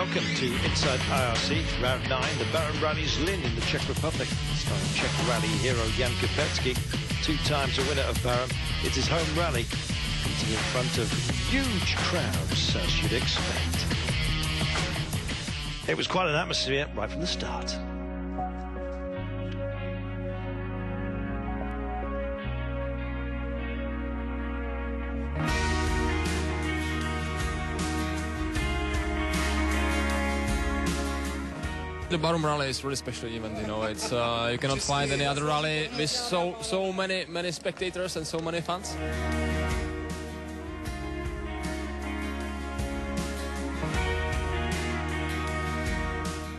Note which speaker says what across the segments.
Speaker 1: Welcome to Inside IRC, round 9, the Baron Rally's Lynn in the Czech Republic. Starring Czech rally hero Jan Kopecki, 2 times a winner of Baron. It's his home rally, beating in front of huge crowds, as you'd expect. It was quite an atmosphere right from the start.
Speaker 2: The Baron Rally is really special event, you know. It's you cannot find any other rally with so many spectators and so many fans.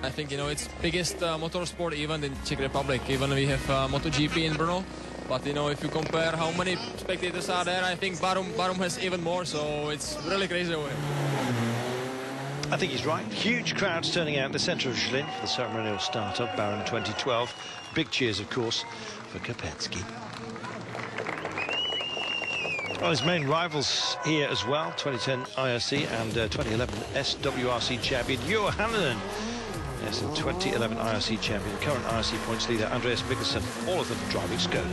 Speaker 2: I think, you know, it's biggest motorsport event in Czech Republic. Even we have MotoGP in Brno, but you know, if you compare how many spectators are there, I think Barum has even more. So it's really crazy over here.
Speaker 1: I think he's right. Huge crowds turning out in the centre of Žilin for the ceremonial start of Baron 2012. Big cheers, of course, for Kopecki. Well, his main rivals here as well, 2010 IRC and 2011 SWRC champion Juha Hänninen. Yes, and 2011 IRC champion, current IRC points leader Andreas Mikkelsen, all of them driving Skoda.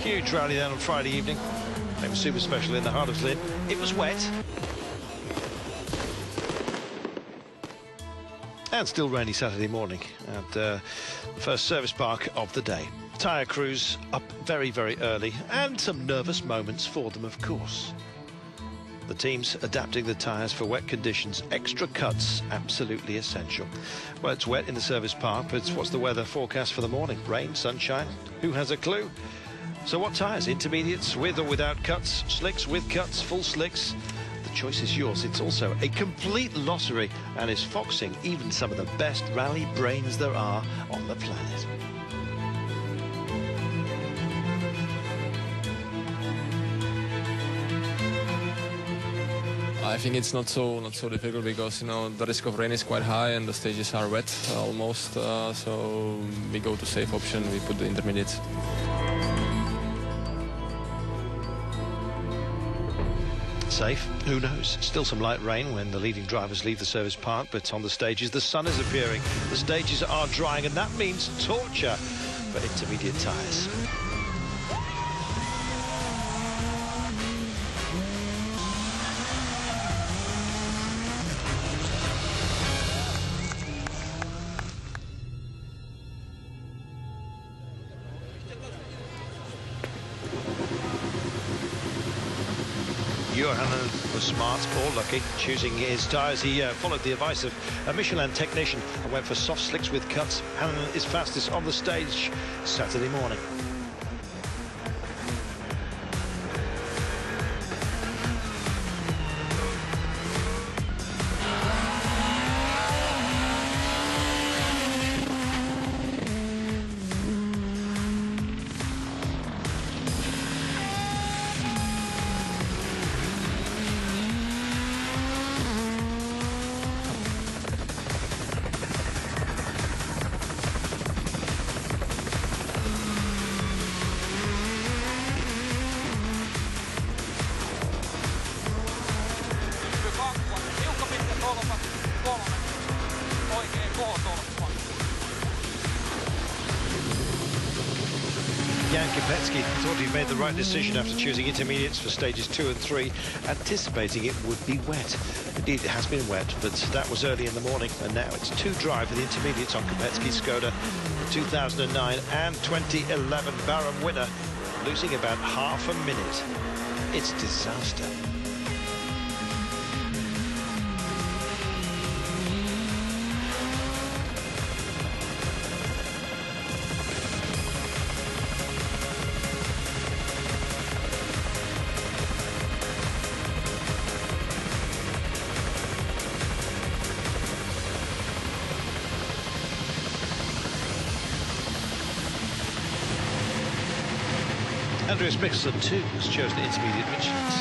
Speaker 1: Huge rally then on Friday evening. It was super special in the heart of Žilin. It was wet. And still rainy Saturday morning at the first service park of the day. Tyre crews up very early, and some nervous moments for them, of course. The teams adapting the tyres for wet conditions. Extra cuts, absolutely essential. Well, it's wet in the service park, but what's the weather forecast for the morning? Rain, sunshine? Who has a clue? So what tyres? Intermediates, with or without cuts? Slicks, with cuts, full slicks? The choice is yours. It's also a complete lottery and is foxing even some of the best rally brains there are on the planet.
Speaker 2: I think it's not so difficult because, you know, the risk of rain is quite high and the stages are wet almost. So we go to safe option. We put the intermediates.
Speaker 1: Safe? Who knows? Still some light rain when the leading drivers leave the service park, but on the stages the sun is appearing, the stages are drying, and that means torture for intermediate tyres. Juha Hänninen was smart or lucky, choosing his tyres. He followed the advice of a Michelin technician and went for soft slicks with cuts. Hänninen is fastest on the stage Saturday morning. Jan Kopecki thought he'd made the right decision after choosing intermediates for stages 2 and 3, anticipating it would be wet. Indeed, it has been wet, but that was early in the morning, and now it's too dry for the intermediates on Kopecki's Skoda. The 2009 and 2011 Baron winner, losing about half a minute. It's disaster. Andreas Mikkelsen too has chosen intermediate Michelins.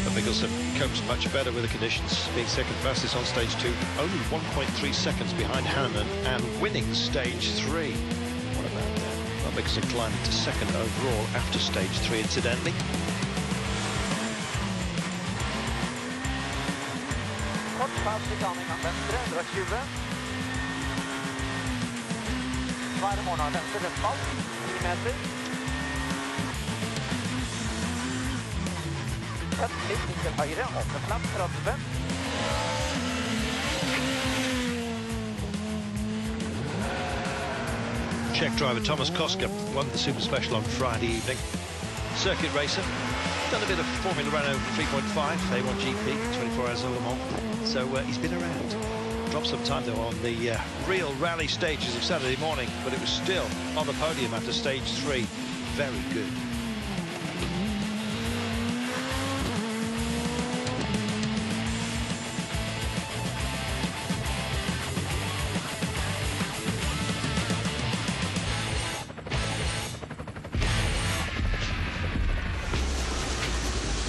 Speaker 1: But Mikkelsen copes much better with the conditions, being second fastest on stage 2, only 1.3 seconds behind Hänninen and winning stage 3. What about that? Well, Mikkelsen climbed to second overall after stage 3, incidentally.
Speaker 3: Fast mekanikeren venstre, 120. Svære måneder venstre, vestfall, 10 meter. Tett litt til høyre, åpne flapp, 30.
Speaker 1: Czech driver Thomas Koska won the Super Special on Friday evening. Circuit racer, done a bit of Formula Renault 3.5, A1GP, 24 Hours of Le Mans. So he's been around. Dropped some time though on the real rally stages of Saturday morning, but it was still on the podium after stage 3. Very good.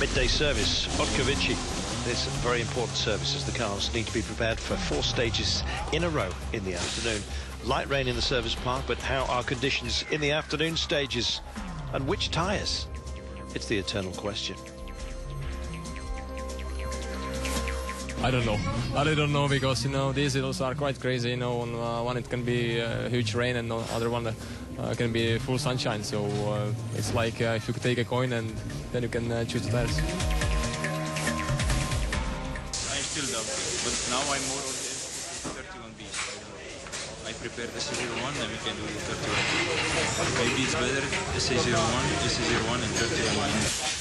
Speaker 1: Midday service, Odkovici. This very important service as the cars need to be prepared for 4 stages in a row in the afternoon. Light rain in the service park, but how are conditions in the afternoon stages? And which tyres? It's the eternal question.
Speaker 2: I don't know. I really don't know because, you know, these hills are quite crazy. You know, on one it can be huge rain and on the other one can be full sunshine. So it's like if you could take a coin and then you can choose the tires.
Speaker 4: I'm still doubting, but now I'm more on the 31B. I prepared SA01 and we can do the 31B. Maybe it's better SA01, SA01 and 31B.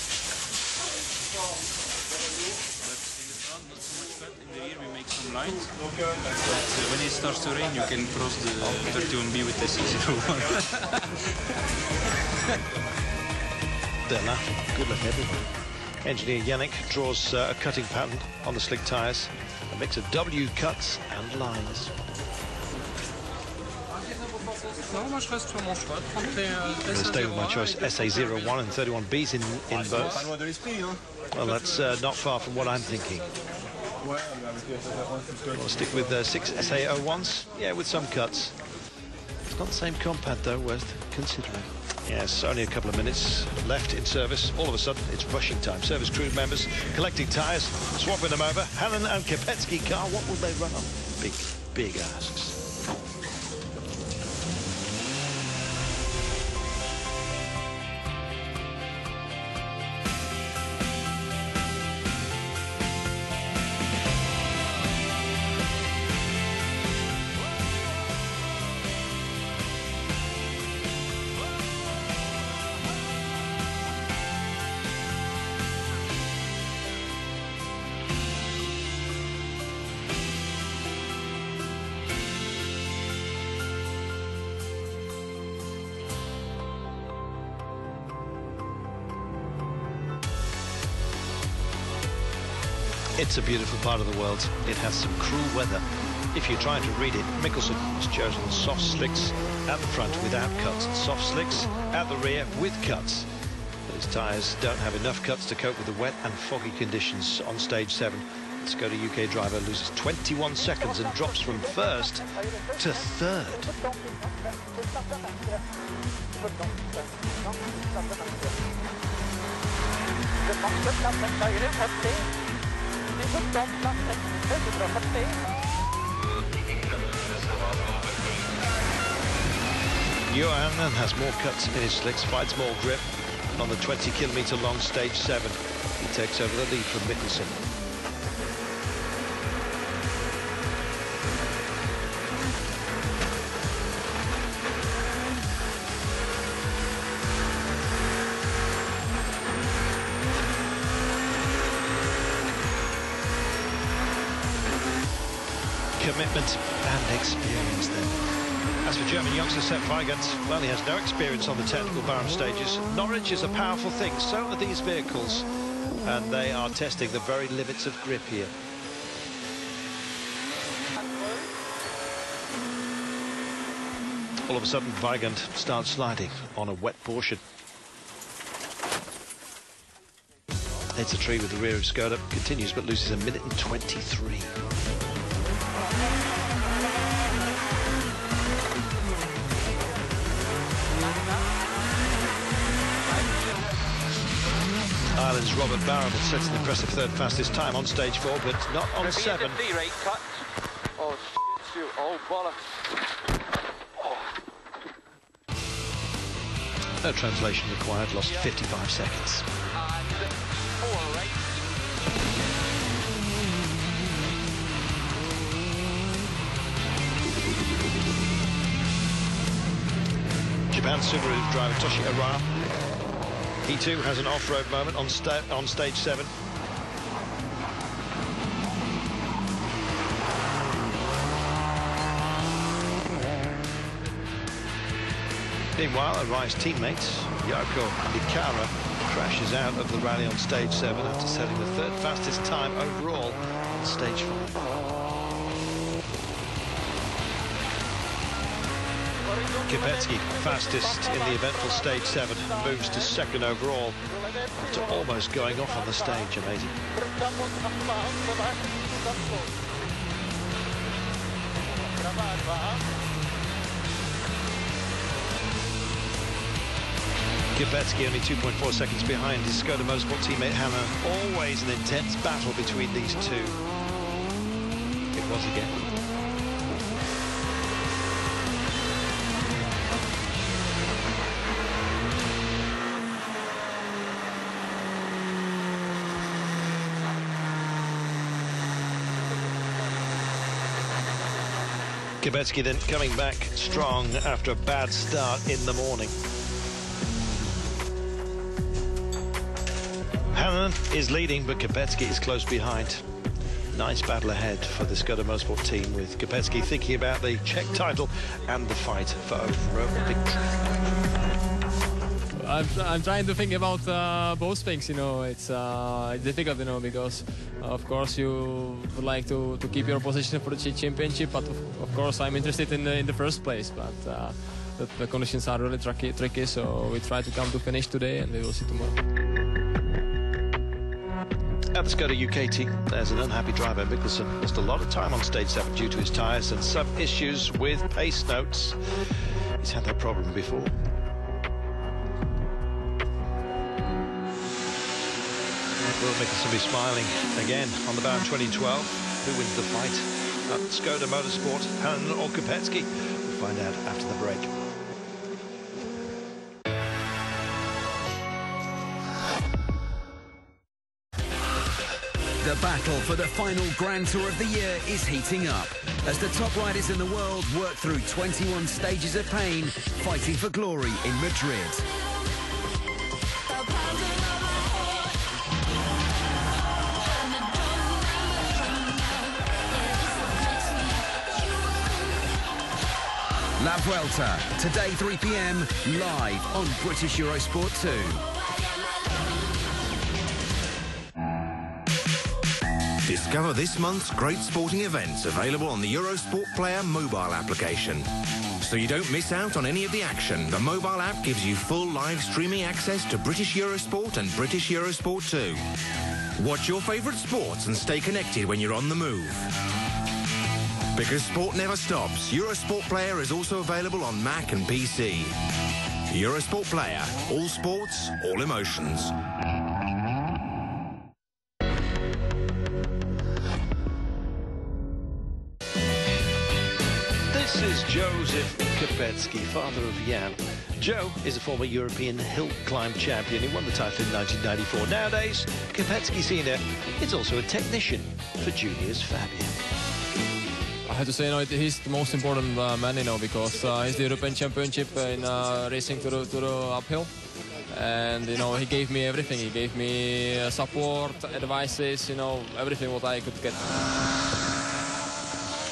Speaker 4: Light, but when it starts to rain, you can cross the 31B with the 601.
Speaker 1: They're laughing. Good luck, everyone. Engineer Yannick draws a cutting pattern on the slick tyres, a mix of W cuts and lines.
Speaker 5: Non, moi je reste sur mon choix.
Speaker 1: I'm going to stay with my choice, SA01 and 31Bs in both. Well, that's not far from what I'm thinking. We'll stick with 6 SA01s, yeah, with some cuts. It's not the same compound though, worth considering. Yes, only a couple of minutes left in service. All of a sudden, it's rushing time. Service crew members collecting tyres, swapping them over. Hannon and Kopetsky car, what will they run on? Big asks. It's a beautiful part of the world. It has some cruel weather. If you're trying to read it, Mikkelsen has chosen soft slicks at the front without cuts, soft slicks at the rear with cuts. But his tyres don't have enough cuts to cope with the wet and foggy conditions on stage 7. The Skoda UK driver loses 21 seconds and drops from first to third. Johansson has more cuts in his slicks, finds more grip on the 20-kilometre long stage 7. He takes over the lead from Mikkelsen. Commitment and experience then. As for German youngster Sepp Weigand, well, he has no experience on the technical Barham stages. Norwich is a powerful thing, so are these vehicles, and they are testing the very limits of grip here. All of a sudden, Weigand starts sliding on a wet portion. Hits a tree with the rear of Skoda, continues but loses a minute and 23. Ireland's Robert Barham had set an impressive third fastest time on stage 4, but not on 7.
Speaker 3: Right cut. Oh, shoot. Oh, bollocks.
Speaker 1: No translation required, lost 55 seconds.
Speaker 3: And 4 right.
Speaker 1: Japan Subaru driver Toshi Arai. He too has an off-road moment on stage 7. Meanwhile, Arai's teammate Yoko Ikara crashes out of the rally on stage 7 after setting the third fastest time overall on stage 5. Kipetski, fastest in the eventful stage 7, moves to 2nd overall after almost going off on the stage. Amazing. Kipetski only 2.4 seconds behind his Skoda Motorsport teammate Hanna. Always an intense battle between these two. It was again. Kipetski then coming back strong after a bad start in the morning. Hannan is leading, but Kipetski is close behind. Nice battle ahead for the Skoda Motorsport team, with Kipetski thinking about the Czech title and the fight for overall victory.
Speaker 2: I'm trying to think about both things, you know. It's difficult, you know, because of course you would like to keep your position for the championship, but of course I'm interested in the first place. But the conditions are really tricky, so we try to come to finish today, and we will see tomorrow.
Speaker 1: At the Skoda UK team, there's an unhappy driver. Mikkelsen lost a lot of time on stage 7 due to his tyres and some issues with pace notes. He's had that problem before. Will Mikkelsen be smiling again on the bound 2012? Who wins the fight at Skoda Motorsport, Hannan or Kipetski? We'll find out after the break.
Speaker 6: The battle for the final Grand Tour of the year is heating up as the top riders in the world work through 21 stages of pain, fighting for glory in Madrid. La Vuelta, today 3 p.m, live on British Eurosport 2.
Speaker 7: Discover this month's great sporting events available on the Eurosport Player mobile application. So you don't miss out on any of the action, the mobile app gives you full live streaming access to British Eurosport and British Eurosport 2. Watch your favourite sports and stay connected when you're on the move. Because sport never stops, Eurosport Player is also available on Mac and PC. Eurosport Player, all sports, all emotions.
Speaker 1: This is Joseph Kipetski, father of Jan. Joe is a former European hill climb champion. He won the title in 1994. Nowadays, Kipetski Senior is also a technician for Junior's Fabian.
Speaker 2: I have to say, you know, he's the most important man, you know, because he's the European Championship in racing to the uphill. And, you know, he gave me everything. He gave me support, advices, you know, everything what I could get.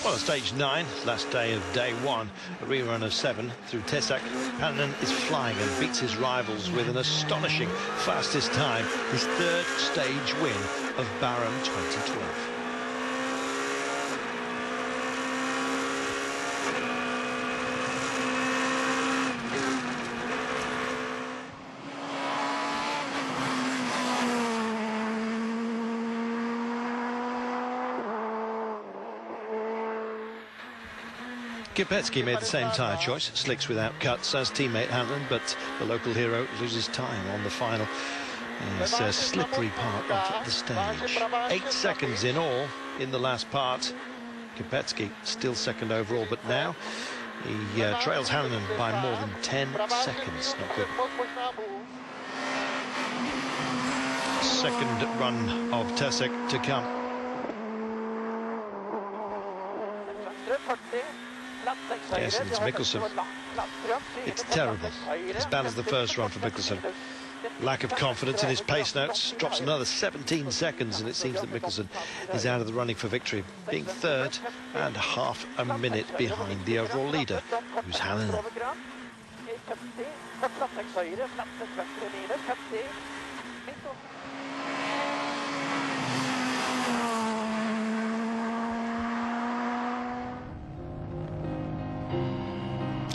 Speaker 1: Well, on stage 9, last day of day 1, a rerun of 7 through Tesak. Hannan is flying and beats his rivals with an astonishing fastest time, his third stage win of Barham 2012. Kipetski made the same tyre choice, slicks without cuts as teammate Hannan, but the local hero loses time on the final It's a slippery part of the stage. 8 seconds in all in the last part. Kopecky still second overall, but now he trails Hannon by more than 10 seconds. Not good. Second run of Tesek to come. Yes, and it's Mikkelsen. It's terrible. As bad as the first run for Mikkelsen. Lack of confidence in his pace notes. Drops another 17 seconds, and it seems that Mikkelsen is out of the running for victory, being third and half a minute behind the overall leader, who's Hannon.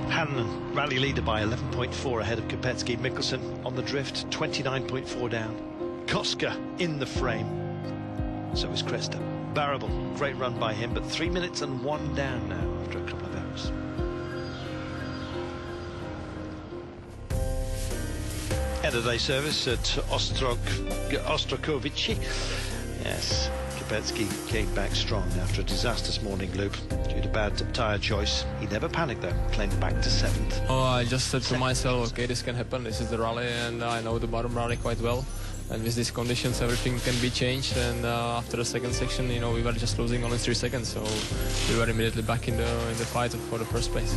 Speaker 1: Hannon, rally leader by 11.4 ahead of Kopecky. Mikkelsen on the drift, 29.4 down. Koska in the frame. So is Kresta. Barable, great run by him, but 3 minutes and 1 down now after a couple of hours. End of day service at Ostrokovici. Yes, Kopecky came back strong after a disastrous morning loop due to bad tyre choice. He never panicked though, claimed back to 7th.
Speaker 2: Oh, I just said to myself, okay, this can happen. This is the rally, and I know the bottom rally quite well. And with these conditions, everything can be changed. And after the second section, you know, we were just losing only 3 seconds, so we were immediately back in the fight for the first place.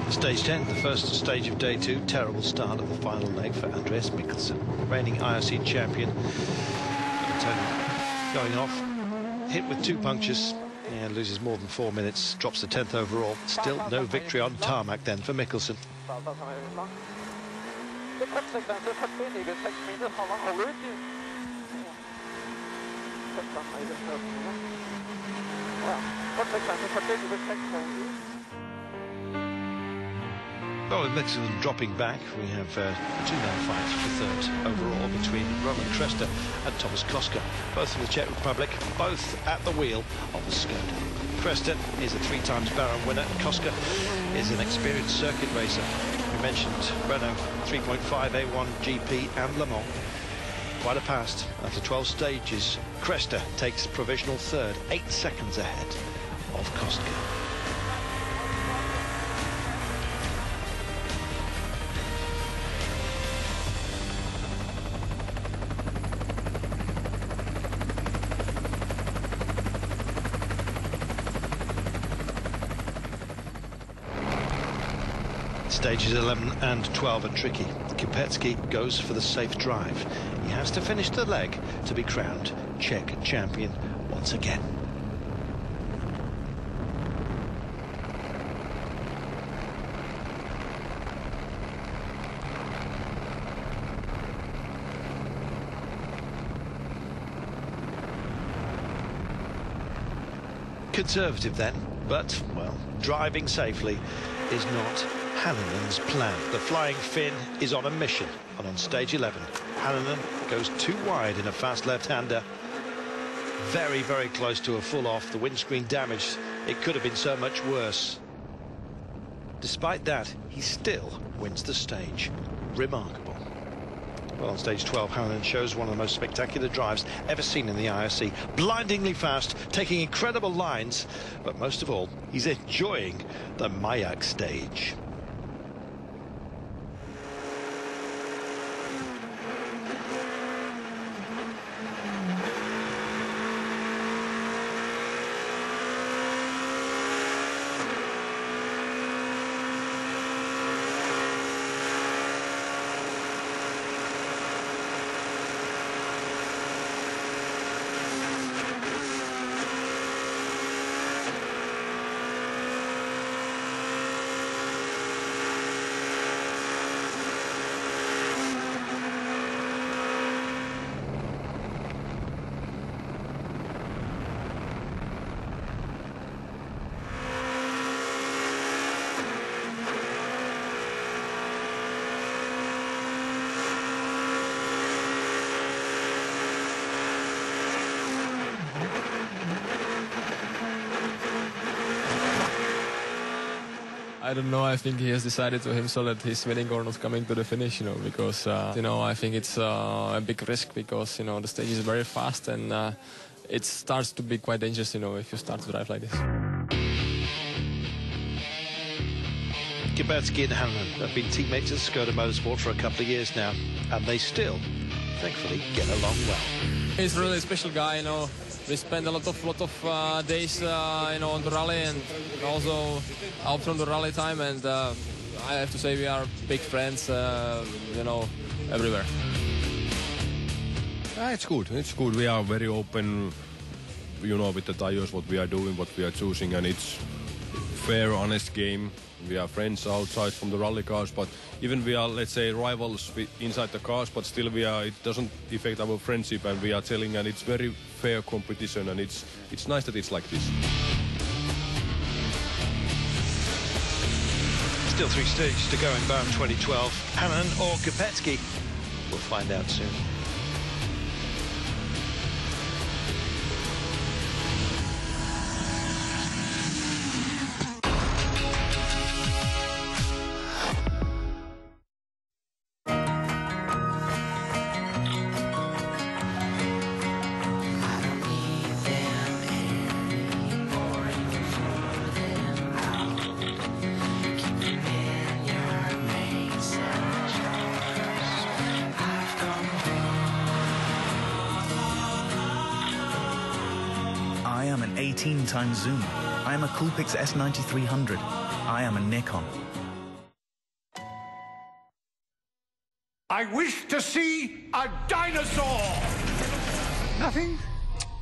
Speaker 1: Stage 10, the first stage of day 2. Terrible start of the final leg for Andreas Mikkelsen, reigning IRC champion. Going off, hit with 2 punctures, and loses more than 4 minutes, drops to 10th overall. Still no victory on tarmac then for Mikkelsen. Well, with Mikkelsen dropping back, we have a 2-man fight for third overall between Roman Kresta and Thomas Koska, both from the Czech Republic, both at the wheel of the Skoda. Kresta is a 3 times Baron winner. Koska is an experienced circuit racer. We mentioned Renault 3.5 A1 GP and Le Mans. Quite a past. After 12 stages, Kresta takes provisional third, 8 seconds ahead of Koska. Stages 11 and 12 are tricky. Kopecky goes for the safe drive. He has to finish the leg to be crowned Czech champion once again. Conservative then, but, well, driving safely is not Hannonen's plan. The Flying Finn is on a mission, and on stage 11, Hannonen goes too wide in a fast left-hander. Very, very close to a full-off. The windscreen damage, it could have been so much worse. Despite that, he still wins the stage. Remarkable. Well, on stage 12, Hannonen shows one of the most spectacular drives ever seen in the IRC. Blindingly fast, taking incredible lines, but most of all, he's enjoying the Mayak stage.
Speaker 2: I don't know. I think he has decided to himself that he's winning or not coming to the finish, because, I think it's a big risk because, the stage is very fast and it starts to be quite dangerous, if you start to drive like this.
Speaker 1: Kubecki and Hannon have been teammates at Skoda Motorsport for a couple of years now, and they still, thankfully, get along well.
Speaker 2: He's a really special guy, We spend a lot of days, on the rally and also out from the rally time. And I have to say we are big friends, everywhere.
Speaker 8: It's good. It's good. We are very open, with the tires, what we are doing, what we are choosing, and it's fair, honest game. We are friends outside from the rally cars, but even we are, let's say, rivals inside the cars, but still it doesn't affect our friendship, and we are telling, and it's very fair competition, and it's nice that it's like this.
Speaker 1: Still 3 stages to go in Barum 2012. Hannon or Kubecki? We'll find out soon.
Speaker 9: I am an 18-time Zoom. I am a Coolpix S9300. I am a Nikon.
Speaker 10: I wish to see a dinosaur! Nothing?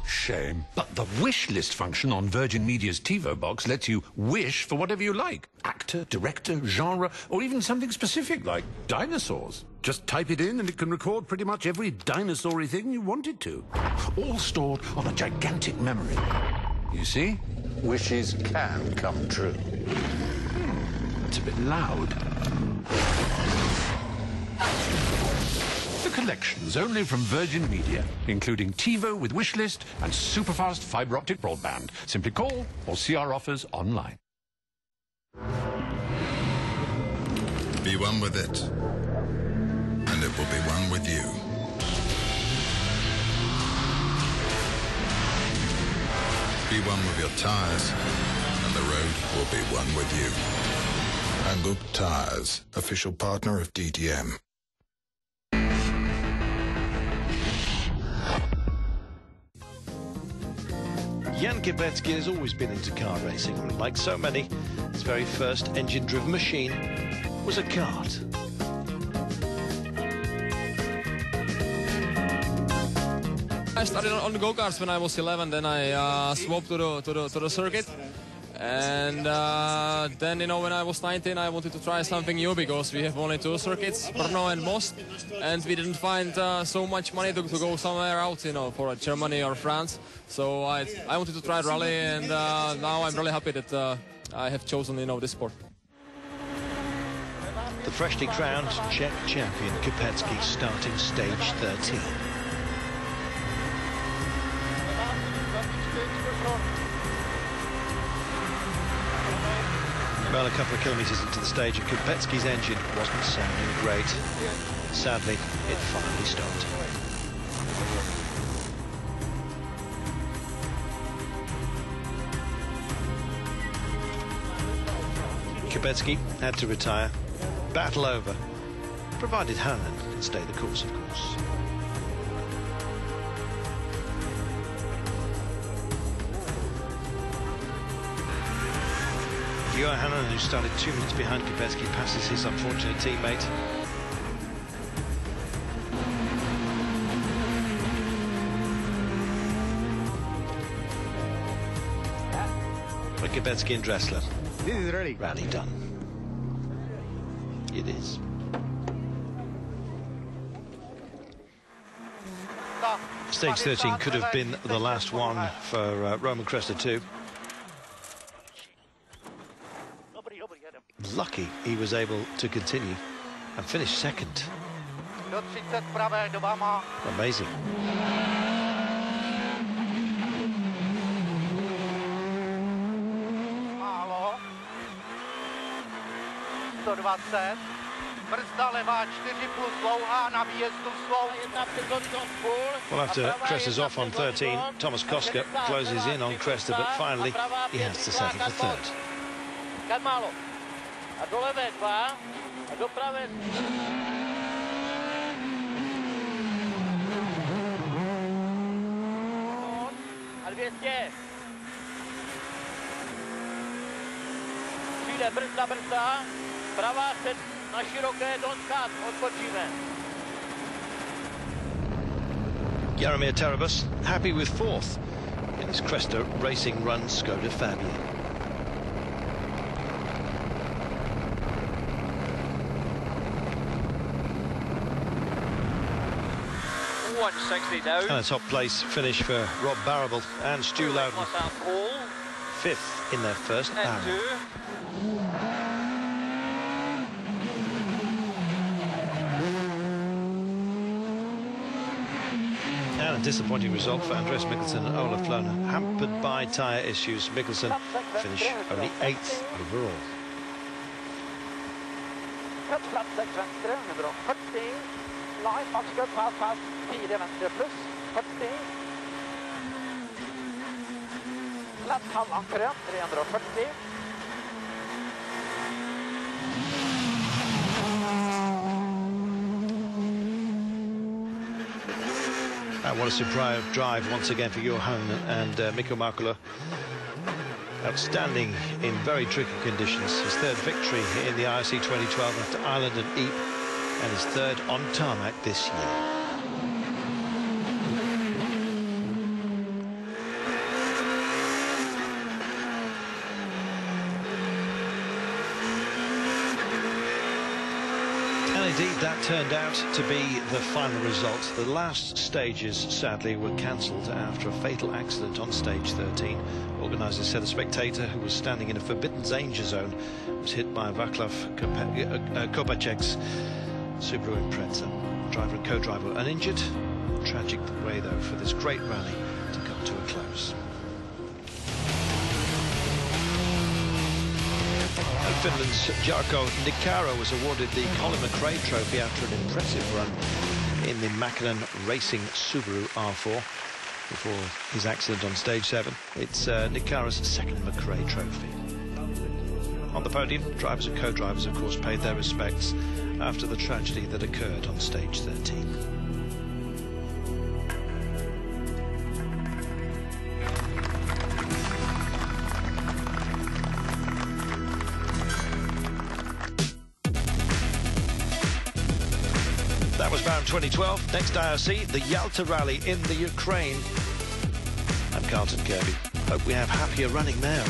Speaker 10: Shame. But the wish list function on Virgin Media's TiVo box lets you wish for whatever you like. Actor, director, genre, or even something specific like dinosaurs. Just type it in and it can record pretty much every dinosaur-y thing you want it to. All stored on a gigantic memory. You see? Wishes can come true. It's a bit loud. The collections only from Virgin Media, including TiVo with Wishlist and superfast fibre optic broadband. Simply call or see our offers online.
Speaker 11: Be one with it, and it will be one with you. Be one with your tyres, and the road will be one with you. Angled Tyres, official partner of DTM.
Speaker 1: Jan Kubecki has always been into car racing. Like so many, his very first engine-driven machine was a kart.
Speaker 2: I started on the go-karts when I was 11, then I swapped to the circuit. And then, when I was 19, I wanted to try something new because we have only 2 circuits, Brno and Most, and we didn't find so much money to go somewhere out, for Germany or France. So I wanted to try rally, and now I'm really happy that I have chosen, this sport.
Speaker 1: The freshly crowned Czech champion Kubecki starting stage 13. Well, a couple of kilometres into the stage, Kubecki's engine wasn't sounding great. Sadly, it finally stopped. Kubecki had to retire. Battle over, provided Hannon could stay the course, of course. Johan Hannon, who started 2 minutes behind Kubecki, passes his unfortunate teammate. But Kubecki and Dressler.
Speaker 12: This is Rally.
Speaker 1: Rally done. It is. Stage 13 could have been the last one for Roman Cresta too. Lucky he was able to continue and finish second. Amazing.
Speaker 3: 120. Brzda levá 4 plus dlouhá na výjezdu svou.
Speaker 1: Well, after Crester's off on 13, Thomas Koska closes in on Crester, but finally he has to settle for third.
Speaker 3: Málo. A do levé 2 a do pravé. A 200. Přijde brzda. Pravá se na široké, don't cut, odskočíme.
Speaker 1: Jaromir Terabus happy with fourth in his Cresta racing run Skoda Fabia. And a top place finish for Rob Barrable and Stu Loudon. Fifth in their first barrel. And a disappointing result for Andreas Mikkelsen and Olaf Lohner. Hampered by tyre issues, Mikkelsen finished only 8th overall.
Speaker 3: Fast, 4 venstre pluss, 40. Lett halvankeret, 340.
Speaker 1: And what a surprise drive once again for Johan and Mikko Markkula. Outstanding in very tricky conditions. His third victory in the IRC 2012 after Ireland and Ypres, and his third on tarmac this year. Indeed, that turned out to be the final result. The last stages, sadly, were cancelled after a fatal accident on stage 13. Organisers said a spectator who was standing in a forbidden danger zone was hit by Vaclav Kopacek's Subaru Impreza. Driver and co-driver were uninjured. Tragic way, though, for this great rally to come to a close. And Finland's Jarkko Nikara was awarded the Colin McRae Trophy after an impressive run in the Mackinnon Racing Subaru R4 before his accident on stage 7. It's Nikara's second McRae Trophy. On the podium, drivers and co-drivers, of course, paid their respects after the tragedy that occurred on stage 13. That was Baron 2012. Next IRC, the Yalta Rally in the Ukraine. I'm Carlton Kirby. Hope we have happier running there.